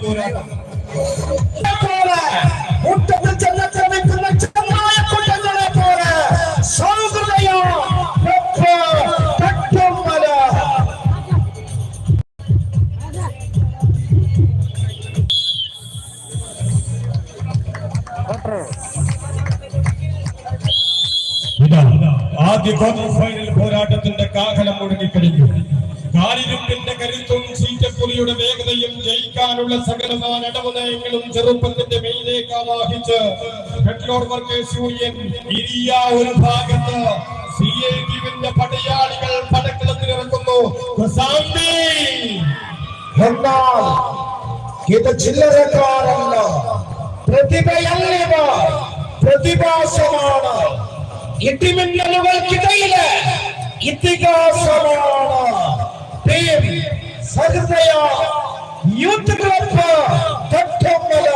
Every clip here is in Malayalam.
പോരാട്ടം ആദ്യ ക്വാർട്ടർ ഫൈനൽ പോരാട്ടത്തിന്റെ കാഹളം മുഴങ്ങിക്കഴിഞ്ഞു. കാലിരുമ്പിന്റെ കരുത്തും ചീറ്റപ്പുലിയുടെ വേഗതയും ജയിക്കാനുള്ള സകലമാന അടവുനയങ്ങളും ചെറുപ്പത്തിന്റെ മേലിലേക്ക് ആവാഹിച്ച് പെട്രോൾ വർക്കേഴ്സ് യൂണിയൻ ഇരിയ ഒരു ഭാഗത്ത് CITUവിന്റെ പടയാളികൾ പടക്കളത്തിലിറക്കുന്നു. എന്നാൽ ഇത് ചില്ലറക്കാരല്ല, പ്രതിഭയല്ലിവ പ്രതിഭാസമാണ്. ഇടിമിന്നലുകൾക്കിടയില് ഇതിഹാസമാണ്. യൂത്ത് ക്ലബ്ബ് തട്ടമ്മല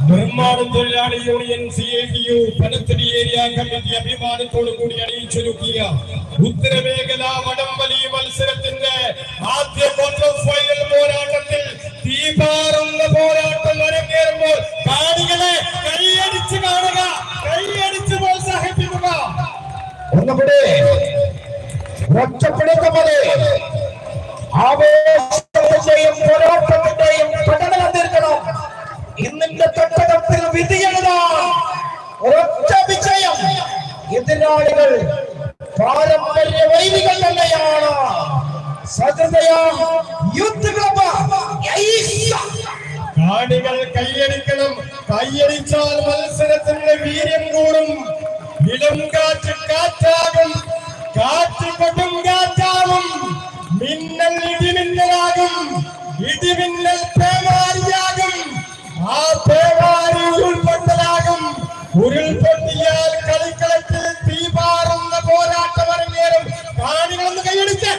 നിർമ്മാണ തൊഴിലാളി union CITU Panathady area committee അഭിമാനത്തോടു കൂടി അണിയിച്ചൊരുക്കിയ ഉത്തരമേഖല വടംവലി മത്സരത്തിന്റെ ആദ്യ ക്വാർട്ടർ ഫൈനൽ പോരാട്ടത്തിൽ തീപാറുന്ന പോരാട്ടം അരങ്ങേറുമ്പോൾ കാണികളെ കൈയടിച്ച് കാണുക, കൈയടിച്ച് പ്രോത്സാഹിപ്പിക്കുക. ഒന്നുകൂടെ ഒറ്റപ്പെടുത്തുന്നത് ആവേശത്തിന്റെയും പോരാട്ടത്തിന്റെയും പ്രകടനം തീർക്കണം. ഇന്നിന്റെ തട്ടകത്തിൽ വിധിയെഴുതാൻ ഒരൊറ്റ വിജയം. എതിരാളികൾ പാരമ്പര്യ വൈദികൾ തന്നെയാണ്. യൂത്ത് ക്ലബ്ബ് കാണികൾ കൈയടിക്കണം. കൈയടിച്ചാൽ മത്സരത്തിന്റെ വീര്യം കൂടും. ഇളം കാറ്റ് കാറ്റാകും, കാറ്റ് കൊടുങ്കാറ്റാകും, മിന്നൽ ഇടിമിന്നലാകും, ഇടിമിന്നൽ പേമാരിയാകും, ആ പേമാരി ഉരുൾപൊട്ടലാകും. ഉരുൾപൊട്ടിയാൽ കളിക്കളത്തിൽ തീപാറുന്ന പോരാട്ടം അരങ്ങേറും. കാണികളൊന്ന് കൈയടിച്ച്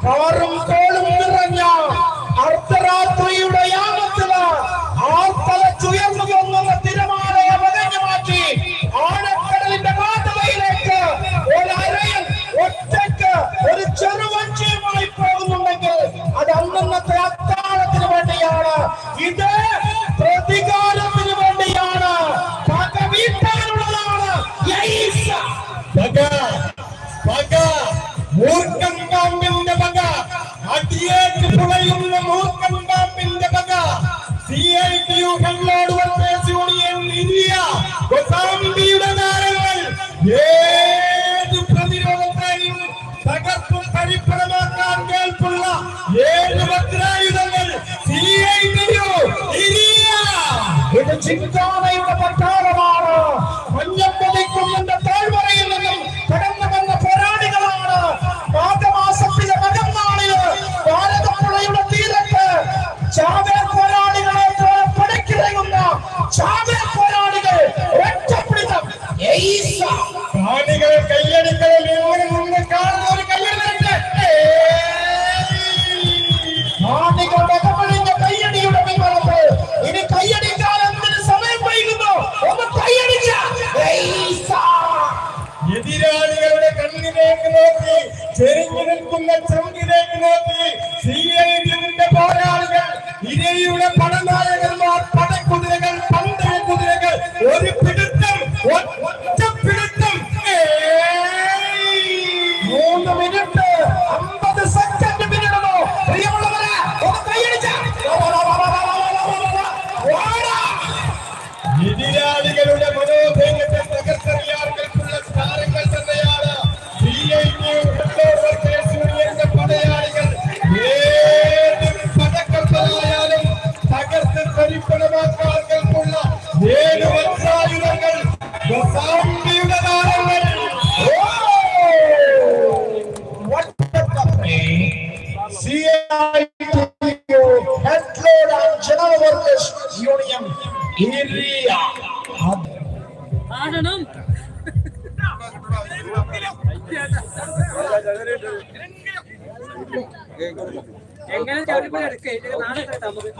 കാറും കോളും നിറഞ്ഞ അർദ്ധരാത്രിയുടെ യാമത്തില് ആർത്തലച്ചുയർന്നു പൊങ്ങുന്ന തിരമാലയെ വകഞ്ഞു മാറ്റി ആഴക്കടലിന്റെ പാതയിലേക്ക് ഒരരയൻ ഒറ്റയ്ക്ക് ഒരു ചെറുവഞ്ചിയുമായി പോകുന്നുണ്ടെങ്കിൽ അത് അന്നത്തെ അത്താഴത്തിന് വേണ്ടിയാണ്. ഇത് പ്രതികാരത്തിന് വേണ്ടിയാണ്. പക വീട്ടാനുള്ളതാണ്. മൂർഖൻ പാമ്പിന്റെ പക, അടിയേറ്റ് പുളയുന്ന മൂർഖൻ പാമ്പിന്റെ പക. CITU കള്ളോട് വർക്കേഴ്സ് യൂണിയൻ ഇരിയ ഗോസാമ്പിയുടെ താരങ്ങൾ ഏത് പ്രതിരോധത്തെയും തകർത്തും പരിപ്പണമാക്കാൻ കേൾപ്പുള്ള 7 വജ്രായുധങ്ങൾ CITU ഇരിയ. ഇത് ചിന്താനയുടെ പട്ടാളമാണ്. മഞ്ഞപ്പതിക്കുന്നിന്റെ താഴ്വരയിൽ നിന്നും കടന്നു വന്ന പോരാളികളാണ്. മാഘമാസത്തിലെ മകന്നാളില് ഭാരതപ്പുഴയുടെ തീരത്ത് ചാവേർ പോരാളികളെ പോലെ പടക്കിറങ്ങുന്ന ചാവേർ പോരാളികൾ ഒറ്റപ്പിടിത്തം. കാണികൾ കയ്യടികളിൽ മുന്നിൽ കാണുന്ന ഒരു കയ്യടിയുണ്ട്. കാണികളുടെ കമഴിഞ്ഞ കയ്യടിയുടെ പിൻബലത്ത് ഇനി കയ്യടിക്കാൻ എന്തിന് സമയം വൈകുന്നു? ഒന്ന് കയ്യടിക്ക. എതിരാളികളുടെ കണ്ണിലേക്ക് നോക്കി, ചെരിഞ്ഞു നിൽക്കുന്ന ചങ്കിലേക്ക് നോക്കി CITUവിന്റെ പോരാളികൾ, ഇരയുടെ പടനായകന്മാർ, പടക്കുതിരകൾ, പന്തയ കുതിരകൾ, ഒരു പിടുത്തം, ഒറ്റ പിടുത്തം. 3 മിനിറ്റ് 50 സെക്കൻഡ് പിന്നിടുന്നു. പ്രിയമുള്ളവരെ ഒന്ന് കയ്യടിച്ച. എതിരാളികളുടെ മനോധൈര്യത്തെ തകർത്തെറിയാൻ കൽപ്പുള്ള താരങ്ങൾ തന്നെയാണ് CITU വർക്കേഴ്സ് യൂണിയന്റെ പടയാളികൾ. ഏത് പടക്കപ്പലായാലും തകർത്ത് പരിപ്പണമാക്കാൻ കൽപ്പുള്ള 7 വജ്രായുധങ്ങൾ ഗോസാമ്പിയുടെ താരങ്ങൾ. CITU Headload and General Workers Union Iriya ആടണം. എങ്ങനെ ചവിട്ടി എടുക്കേ നാളെ നമുക്ക്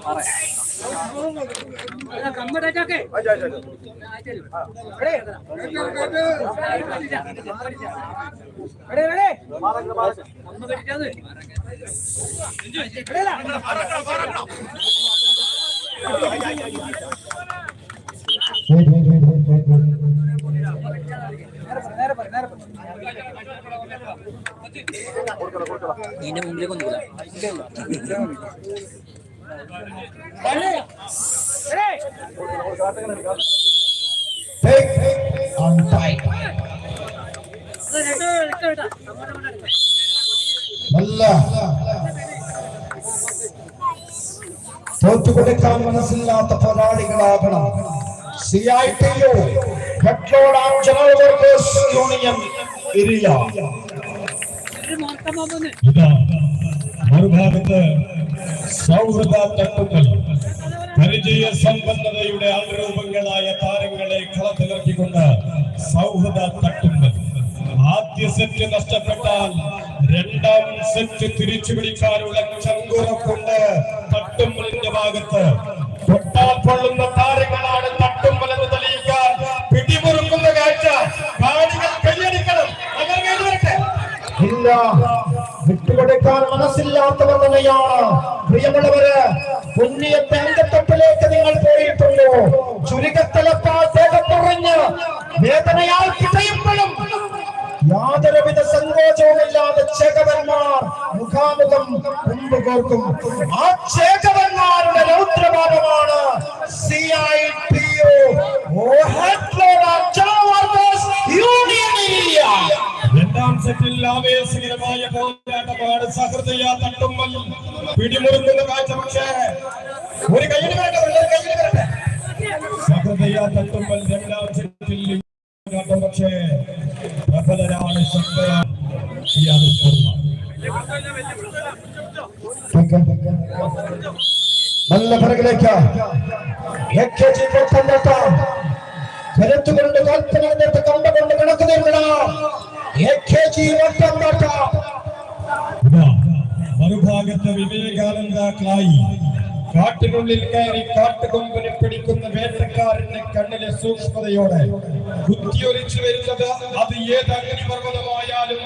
ഇതിന്റെ മുമ്പിലേക്ക് ഒന്നുമില്ല. തോറ്റുകൊടുക്കാൻ മനസ്സില്ലാത്ത പോരാളികളാകണം. CITU petrol and general workers union area. ഇതാ മറുഭാഗത്ത് സൗഹൃദ തട്ടുകൾ പരിചയ സമ്പന്നതയുടെ അനുരൂപങ്ങളായ താരങ്ങളെ കളത്തിലിറക്കിക്കൊണ്ട് സൗഹൃദ തട്ടുകൾ. ആദ്യ സെറ്റ് നഷ്ടപ്പെട്ടാൽ രണ്ടാം സെറ്റ് തിരിച്ചു പിടിക്കാനുള്ള ചങ്കുറപ്പുണ്ട് തട്ടുമ്പലിന്റെ ഭാഗത്ത്. തൊട്ടാൽ പൊള്ളുന്ന താരങ്ങളാണ് തട്ടുമ്പൽ എന്ന് തെളിയിക്കാൻ പിടിമുറുക്കുന്ന കാഴ്ച കാണികൾ കൈയടിക്കണം. ഇല്ല, വിട്ടുകൊടുക്കാൻ മനസ്സില്ലാത്തവർ തന്നെയാണ്. പ്രിയമുള്ളവര്, പുണ്യത്തെ അങ്കത്തട്ടിലേക്ക് നിങ്ങൾ പോയിട്ടുണ്ടോ? ചുരുക്കത്തിലെത്താൽ ദേഹം നിറഞ്ഞ് വേദനയാൽ പിടയുമ്പോഴും യാതൊരുവിധ സങ്കോചവുമില്ലാതെ ചേകവന്മാർ മുഖാമുഖം കുമ്പുകോർക്കും. ആ ചേകവന്മാരുടെ രൗദ്രഭാവമാണ് CITU യൂണിയൻ ഏരിയ. രണ്ടാം സെറ്റിൽ ആവേശകരമായ പോരാട്ടമാണ്. സഹൃദയ തട്ടുമ്പൽ പിടിമുറുക്കുന്ന കാഴ്ച. പക്ഷേ ഒരു കയ്യിൽ വരട്ടെ. സഹൃദയ തട്ടുമ്പൽ രണ്ടാം സെറ്റിൽ പോരാട്ടം. പക്ഷേ പ്രബലരാണ് ശക്തരാണ്. നല്ല പിറകിലേക്ക് കരുത്തുകൊണ്ട് കാൽപ്പനത്തെ കണ്ടുകൊണ്ട് കിടക്കുന്നില്ല. മറുഭാഗത്ത് വിവേകാനന്ദ ക്ലായി കാട്ടിനുള്ളിൽ കയറി കാട്ടുകൊമ്പിനെ പിടിക്കുന്ന വേട്ടക്കാരന്റെ കണ്ണിലെ സൂക്ഷ്മതയോടെ കുത്തിയൊലിച്ചു വരുന്നത് അത് ഏത് അഗ്നിപർവ്വതമായാലും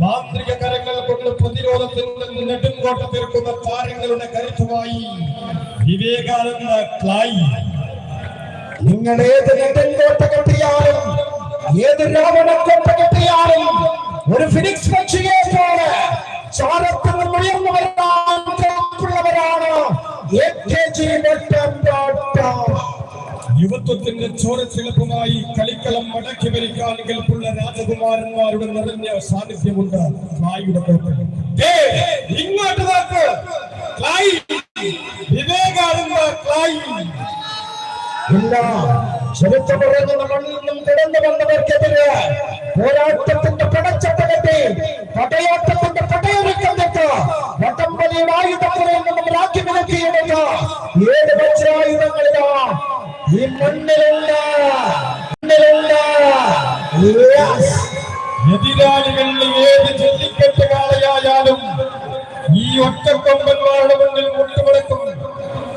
മാന്ത്രിക കരങ്ങൾ കൊണ്ട് പ്രതിരോധത്തിൽ നിന്ന് നെടുങ്കോട്ട തീർക്കുന്ന താരങ്ങളുടെ കരുത്തുമായി വിവേകാനന്ദ ക്ലായി. നിങ്ങൾ ഏത് നെടുങ്കോട്ട കെട്ടിയാലും ഏത് രാവണക്കോട്ട കെട്ടിയാലും ഒരു ഫിനിക്സ് പക്ഷിയെ പോലെ ചാരത്തിൽ നിന്ന് ഉയർന്നവരാണ് യുവത്വത്തിന്റെ ചോരച്ചിലപ്പുമായി കളിക്കളം മടക്കി ഭരിക്കാൻ കെൽപ്പുള്ള രാജകുമാരന്മാരുടെ നിറഞ്ഞ സാന്നിധ്യമുണ്ട് ക്ലായിയുടെ കോട്ടയിൽ. ഇങ്ങോട്ട് നോക്ക്, ക്ലായി, വിവേകാനന്ദ ക്ലായി. ഇല്ല, ചരിത്രപുറങ്ങളിൽ നിന്നും കിടന്നു വന്നവർക്കെതിരെ പോരാട്ടത്തിന്റെ പടച്ചട്ടകത്തെ പടയോട്ടത്തിന്റെ പടയൊരുക്കത്തിട്ട് വടംവലിയുടെ ആയുധങ്ങളിൽ നിന്നും രാഖി വിലക്കിയെടുത്ത 7 വജ്രായുധങ്ങളിതാ ഈ മണ്ണിലുണ്ട്. എതിരാളികളിൽ ഏത് ജല്ലിക്കെട്ട് കാളയായാലും ഈ ഒറ്റക്കൊമ്പന്മാരുടെ മുന്നിൽ മുട്ടുമുടക്കും.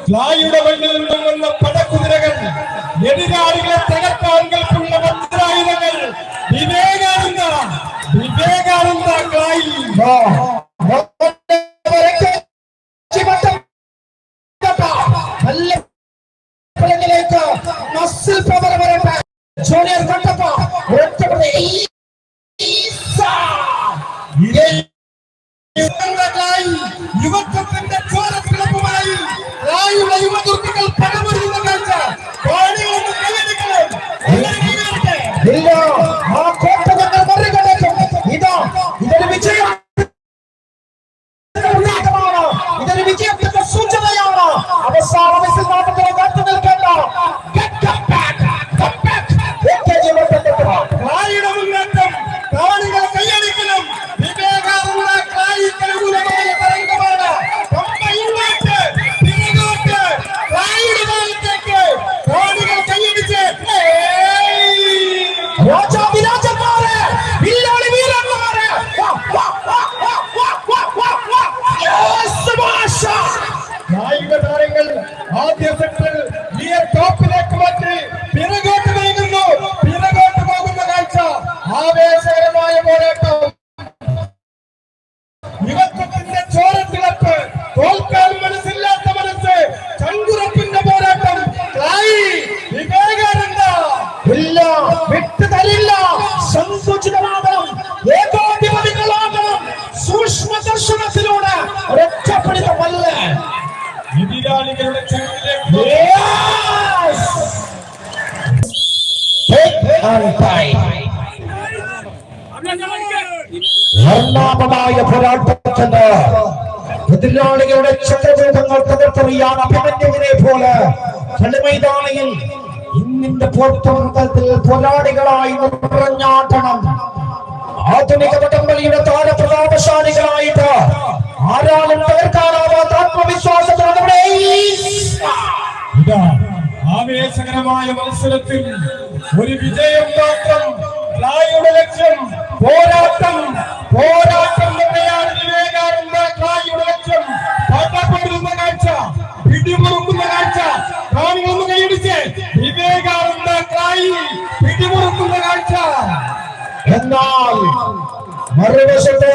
ക്ലായിയുടെ മണ്ണിൽ നിന്നും വന്ന പടക്കുതിരകൾ, എതിരാളികളെ തകർക്കാൻ കൽപ്പുള്ള വജ്രായുധങ്ങൾ. വിവേകാനന്ദ ക്ലായി. ജൂനിയർ കണ്ടപ്പ യുവത്വത്തിന്റെ ചോരത്തിളപ്പുമായി റായിയുടെ യുവതുർത്തികൾ പടമൊരുങ്ങുന്ന കാഴ്ച. ഇല്ല, ആ കോട്ട ഞങ്ങൾ മറികടക്കും. ഇതൊരു വിജയം, ഇതൊരു വിജയത്തിന്റെ സൂചനയാണ്. അവസാന വിസിൽ കാത്തു നിൽക്കേണ്ട റായിയുടെ മുന്നേറ്റം കാണികൾ കൈയടിക്കണം. വിവേകാനന്ദ ക്ലായിക്ക് അനുകൂലമായ തരംഗമാണ്. ആദ്യ സെറ്റിൽ ഗിയർ ടോപ്പിലേക്ക് മാറ്റി പിറകോട്ട് നീങ്ങുന്നു. പിറകോട്ട് പോകുന്ന കാഴ്ച. ആവേശകരമായ പോരാട്ടം. യുവത്വത്തിന്റെ ചോരത്തിളപ്പ്. തോൽക്കാൻ മനസ്സില്ലാത്ത മനസ്സ്. ചങ്കുറപ്പിന്റെ പോരാട്ടം. വിവേകാനന്ദ ഇല്ല, വിട്ടുതരില്ല. സങ്കുചിതമാകണം, ഏകാധിപതികളാകണം. സൂക്ഷ്മ ദർശനത്തിലൂടെ രക്ഷപ്പെടുത്തമല്ല എതിരാളികളുടെ വർണ്ണാഭമായ പോരാട്ടത്തിന് എതിരാളികളുടെ ചക്രരൂപങ്ങൾ തകർത്തെറിയാൻ അഭിമന്യുവിനെ പോലെ കളിമൈതാനിയിൽ ഇന്നിന്റെ പോർത്തുമുഖത്തിൽ പോരാളികളായി നിറഞ്ഞാട്ടണം. ആധുനിക വടംവലിയുടെ താരപ്രതാപശാലികളായിട്ട് ആരാലും തകർക്കാനാവാത്ത ആത്മവിശ്വാസത്തോടെ ആവേശകരമായ മത്സരത്തിൽ ഒരു വിജയം മാത്രം. ക്ലായുടെ ലക്ഷ്യം പോരാട്ടം. പോരാട്ടം തന്നെയാണ് വിവേകാനന്ദ ക്ലായുടെ ലക്ഷ്യം. പട്ടപ്പെടുന്ന കാഴ്ച, പിടിമുറുക്കുന്ന കാഴ്ച. കാണികളൊന്ന് കൈയടിച്ച് വിവേകാനന്ദ ക്ലായി പിടിമുറുക്കുന്ന കാഴ്ച. എന്നാൽ മറുവശത്ത്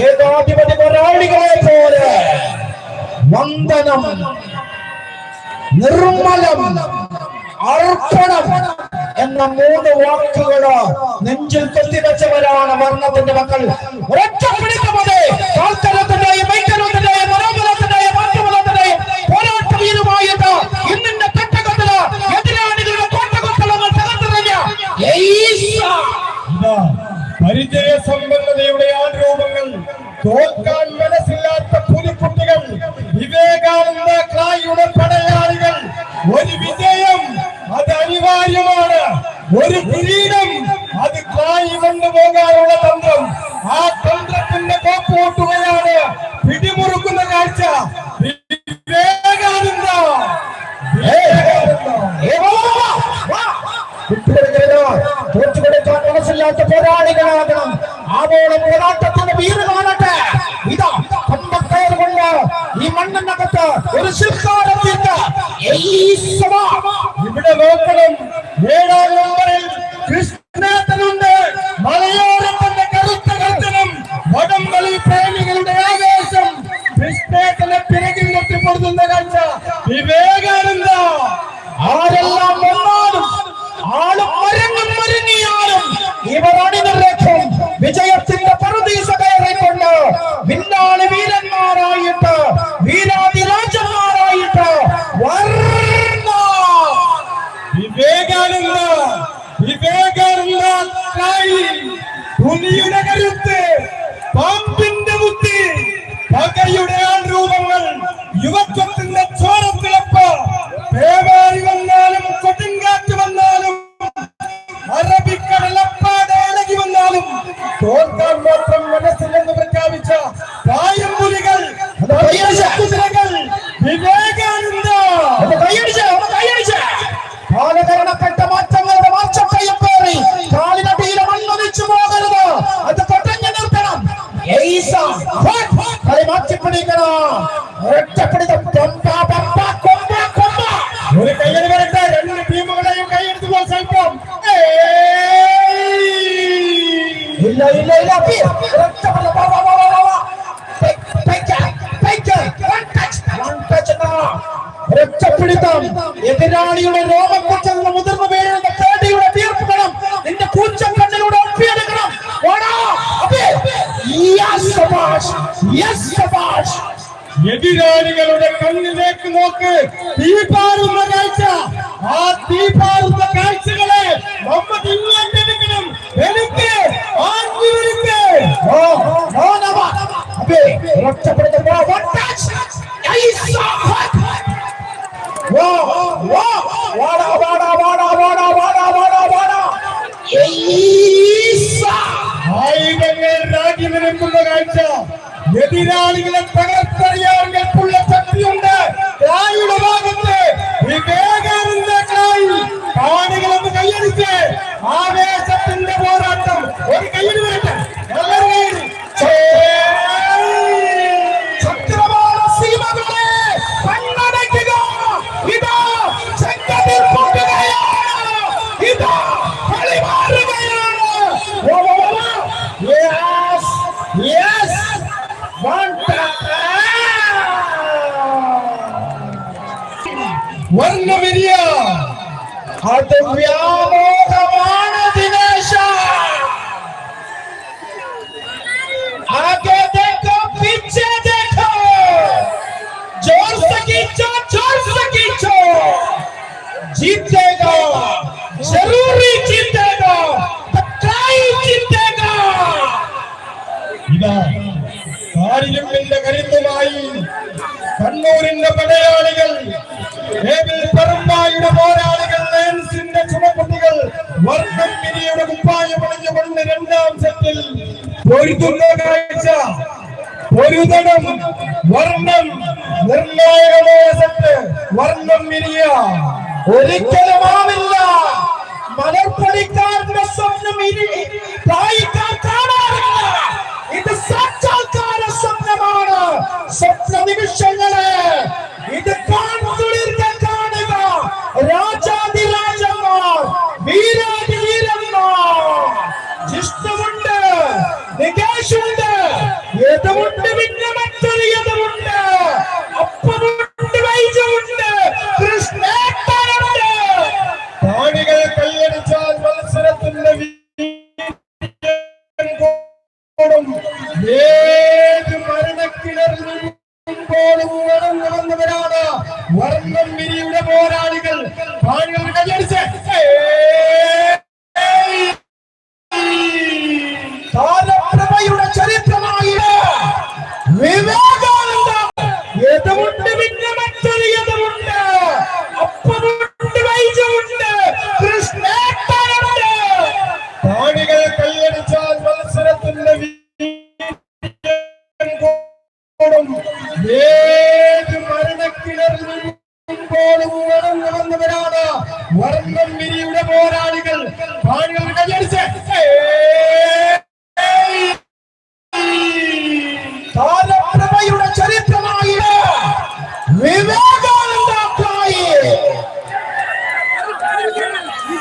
ഏകാധിപതി പോരാളികളെ പോലെ വന്ദനം, നിർമ്മലം, അർപ്പണം എന്ന 3 വാക്കുകള് നെഞ്ചിൽ കൊത്തിവെച്ചവരാണ് വർണ്ണത്തിന്റെ മക്കൾ. കാൽത്തരത്തിന്റെയും വൈക്കലത്തിന്റെയും മനോബലത്തിന്റെയും മാറ്റബലത്തിന്റെയും പോരാട്ട വീരമായിട്ട് ഇന്നിന്റെ തട്ടകത്തില് എതിരാളികളുടെ കോട്ടകൊത്തളങ്ങൾ തകർത്തിറങ്ങിയ പരിചയ സമ്പന്നതയുടെ ആരൂപങ്ങൾ. തോൽക്കാൻ മനസ്സില്ലാത്ത പുലിക്കുട്ടികൾ. വിവേകാനന്ദ ക്ലായുടെ പടയാളികൾ. ഒരു വിജയം അത് അനിവാര്യമാണ്. ഒരു കിരീടം അത് ക്ലായി കൊണ്ടുപോകാനുള്ള തന്ത്രം. ആ തന്ത്രത്തിന്റെ കോപ്പൂട്ടുകയാണ് പിടിമുറുക്കുന്ന കാഴ്ച. വിവേകാനന്ദ തോറ്റുകൊടുക്കാൻ മനസ്സില്ലാത്ത പോരാളികളാകണം. ആവോളം പോരാട്ടത്തിന്റെ വീര് കാണട്ടെ. ഇതാ കമ്പക്കയർ കൊണ്ട് ഈ മണ്ണിനകത്ത് ഒരു ശിൽക്കാരം തീർത്ത ഇവിടെ നോക്കണം. 7ാം നമ്പറിൽ കൃഷ്ണേട്ടനുണ്ട്. മലയോരത്തിന്റെ കറുത്ത കർത്തനം. വടംവലി പ്രേമികളുടെ ആവേശം. കൃഷ്ണേട്ടനെ പിറകിൽ നിർത്തിപ്പെടുത്തുന്ന കാഴ്ച. വിവേകാനന്ദ ആരെല്ലാം വന്നാലും ആളും മരങ്ങും മരുങ്ങിയാലും ഇവർ അണിനിരക്കും. വിജയത്തിന്റെ പറുദീസ കയറിക്കൊണ്ട് വില്ലാളി വീരന്മാരായിട്ട്, വീരാതിരാജന്മാരായിട്ട് വിവേകാനന്ദ. വിവേകാനന്ദ പുലിയുടെ കരുത്ത്, പാമ്പിന്റെ ബുദ്ധി, പകയുടെ ആൾരൂപങ്ങൾ, യുവത്വത്തിന്റെ ചോരത്തിളപ്പ്. പേമാരി വന്നാലും കൊടുങ്കാറ്റ് വന്നാലും അറബിക്കടലപ്പാടെ ഇളകി വന്നാലും തോൽക്കാൻ മാത്രം മനസ്സില്ലെന്ന് പ്രഖ്യാപിച്ച പായംപുലികൾ, കുതിരകൾ. വിവേകാനന്ദ കാലകരണപ്പെട്ട മാറ്റങ്ങളുടെ മാർച്ചക്കയം പേറി കാലിനടിയിലെ മണ്ണൊലിച്ചു പോകരുത്. അത് കൊട്ടഞ്ഞു നിർത്തണം. കളി മാറ്റിപ്പിടിക്കണം. ഒറ്റപ്പിടിത്തം. ഒരു കയ്യടി വരട്ടെ. 2 ടീമുകളെയും കൈയെടുത്ത് പ്രോത്സാഹിപ്പം. ഇല്ല ഇല്ല ഇല്ല. ഒറ്റപ്പിടിത്തം. എതിരാളിയുടെ രോമക്കുറ്റെന്ന് മുതിർന്നു വീഴുന്ന കേടിയുടെ തീർപ്പുകളും നിന്റെ കൂച്ചം കണ്ണിലൂടെ ഒപ്പിയെടുക്കണം. എതിരാളികളുടെ കണ്ണിലേക്ക് നോക്ക്. തീപാറുന്ന കാഴ്ച. ആ തീപാറുന്ന കാഴ്ചകളെ നമ്മൾ ഇങ്ങോട്ടെടുക്കണം. എനിക്ക് ആയുധങ്ങൾ രാജ്യമെടുക്കുന്ന കാഴ്ച. എതിരാളികളെ തകർത്തെറിയാൻ കെൽപ്പുള്ള ശക്തിയുണ്ട് ക്ലായുടെ ഭാഗത്ത്. വിവേകാനന്ദ ക്ലായി. കാണികളൊന്ന് കൈയടിച്ച് ആവേശത്തിന്റെ പോരാട്ടം. ഒരു കൈയടി വരട്ടെ. എല്ലാവരും ചക്രവാള സീമകളെ കണ്ണടയ്ക്കുക. വർണ്ണമിരിയ അത് വ്യാമോഹമാണ് ദിനേശ. आगे देखो पीछे देखो, जोर से खींचो, जीतेगा जरूरी जीतेगा, पक्काई जीतेगा. ഇതാ കാരിലുമ്പിന്റെ കരുത്തുമായി കണ്ണൂരിന്റെ പടയാളികൾ, പറമ്പായുടെ പോരാളികൾ, ലയൺസിന്റെ ചുമപ്പുട്ടികൾ വർണ്ണം മിനിയുടെ കുപ്പായം അണിഞ്ഞുകൊണ്ട് രണ്ടാം സെറ്റിൽ പൊരുതുന്ന കാഴ്ച. പൊരുതണം വർണ്ണം, നിർണായകമായ സെറ്റ്. വർണ്ണം മിനിയ ഒരിക്കലുമാവില്ല. മലർപ്പടിക്കാരന്റെ സ്വപ്നം ഇനി പ്രായിക്കാൻ കാണാറില്ല. ഇത് സാക്ഷാത്കാര സ്വപ്നമാണ്. സ്വപ്ന നിമിഷങ്ങളെ ഇത് കാണുക. രാജാതിരാജന്മാർ, വീരാതിവീരന്മാർ, ജിഷ്ണുണ്ട്, നികേഷുണ്ട്, യഥമുണ്ട്, പിന്നെ മറ്റൊരു യഥമുണ്ട്, അപ്പമുണ്ട്, വൈജമുണ്ട്, കൃഷ്ണേട്ടനുണ്ട്. കാണികൾ കൈയടിച്ചാൽ മത്സരത്തിന്റെ ഏത് മരണക്കിണറിൽ വന്നവരാണ് വർണ്ണം മിനിയുടെ പോരാളികൾ. കാണികൾ കൈയടിച്ച് കാലപ്രഭയുടെ ചരിത്രമായി വിവേകാനന്ദ. യഥമുണ്ട്, പിന്നെ മറ്റൊരു യഥമുണ്ട്, അപ്പമുണ്ട്, വൈജമുണ്ട്, കൃഷ്ണേട്ടനുണ്ട്. കാണികൾ കൈയടിച്ചാൽ മത്സരത്തിന്റെ ഏത് മരണക്കിണറിൽ വന്നവരാണ് വർണ്ണം മിനിയുടെ പോരാളികൾ. കാണികൾ കൈയടിച്ച് കാലപ്രഭയുടെ ചരിത്രമായി വിവേകാനന്ദായി.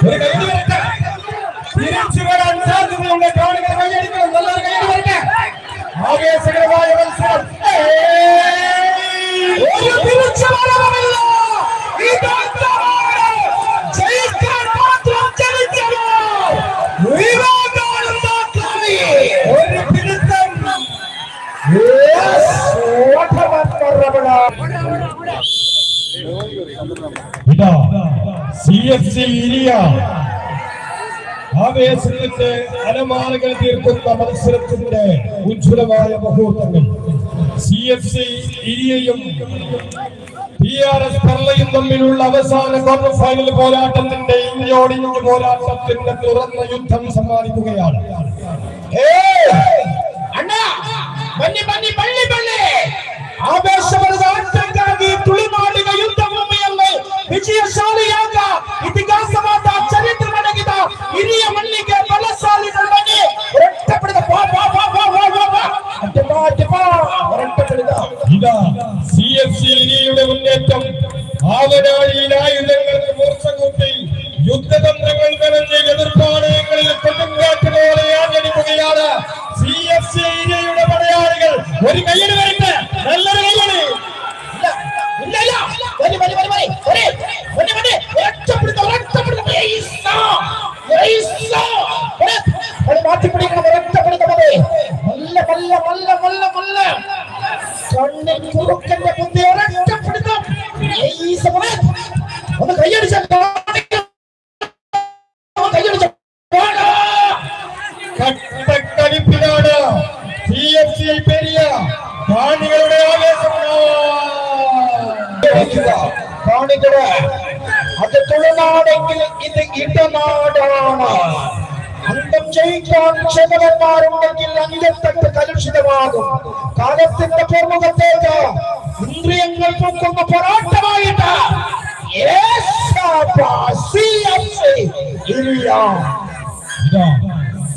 ഒരു കൈയ്യടി വരട്ടെ. തിരിച്ചു വരാൻ സാധ്യതയുള്ള കാണികൾ കൈയടിക്കണം. നല്ലൊരു കൈയ്യടി വരട്ടെ. ആവേശകരമായ മത്സരം. ഒരു തിരിച്ചുവരവുമില്ല. ഇതാണ് ജയിക്കാൻ മാത്രം ജനിച്ചത് വിവേകാനന്ദായി. ഒരു പിടുത്തം. ഇതാ CFC ഇരിയ ആവേശത്തിന്റെ അലമാലകൾ തീർക്കുന്ന മത്സരത്തിന്റെ ഉജ്ജ്വലമായ മുഹൂർത്തങ്ങൾ. CFC ഇരിയയും PRS പെർളയും തമ്മിലുള്ള അവസാന ക്വാർട്ടർ ഫൈനൽ പോരാട്ടത്തിന്റെ ഇഞ്ചോടിഞ്ച് പോരാട്ടത്തിന്റെ തുറന്ന യുദ്ധം സമ്മാനിക്കുകയാണ്. ಆವೇಶವಾಗಿ ತುಳಿಮಾಡಿದ ಯುದ್ಧ ಭೂಮಿಯಲ್ಲಿ ವಿಜಯಶಾಲಿಯಾದ ಇತಿಹಾಸವಾದ ಚರಿತ್ರೆ ನಡೆಗಿದ ಹಿರಿಯ ಮಣ್ಣಿಗೆ ಬಲಶಾಲಿಗಳು ಬನ್ನಿ ಹೊರಟಪಡಿದ ഇതാ CFC ഇരിയുടെ മുന്നേറ്റം. ആവനാഴിയിൽ ആയുധങ്ങൾക്ക് മൂർച്ച കൂട്ടി യുദ്ധതന്ത്രങ്ങൾ നിറഞ്ഞ് എതിർപ്പാളയങ്ങളിൽ കൊടുങ്കാറ്റ് പോലെ ആഞ്ഞടിക്കുകയാണ് CFC ഇരിയുടെ പടയാളികൾ. ഒരു കയ്യടി വരട്ടെ. നല്ലൊരു കയ്യടി. കുറുക്കന്റെ മുന്നേ ഒരൊറ്റപ്പെടുത്തം. ഒന്ന് കൈയടിച്ച കട്ടക്കലിപ്പിലാണ് CFC പെരിയ. കാണികളുടെ ആവേശം. കാണികള് അത് തുളുനാടെങ്കിൽ ഇത് ഇടനാടാണ്. അന്തം ജയിക്കാൻ ക്ഷമതന്മാരുണ്ടെങ്കിൽ അങ്കത്തട്ട് കലുഷിതമാകും. കാലത്തിന്റെ പൂർവ്വത്തേക്ക് ഇന്ദ്രിയങ്ങൾ പൊക്കുന്ന പോരാട്ടമായിട്ട്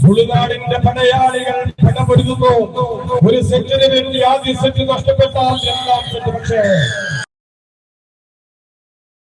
തുളുനാടിന്റെ പടയാളികൾ പടപൊരുതുന്നു. ഒരു സെറ്റിന് വേണ്ടി ആദ്യ സെറ്റ് നഷ്ടപ്പെട്ടാൽ രണ്ടാം സെറ്റ് പക്ഷേ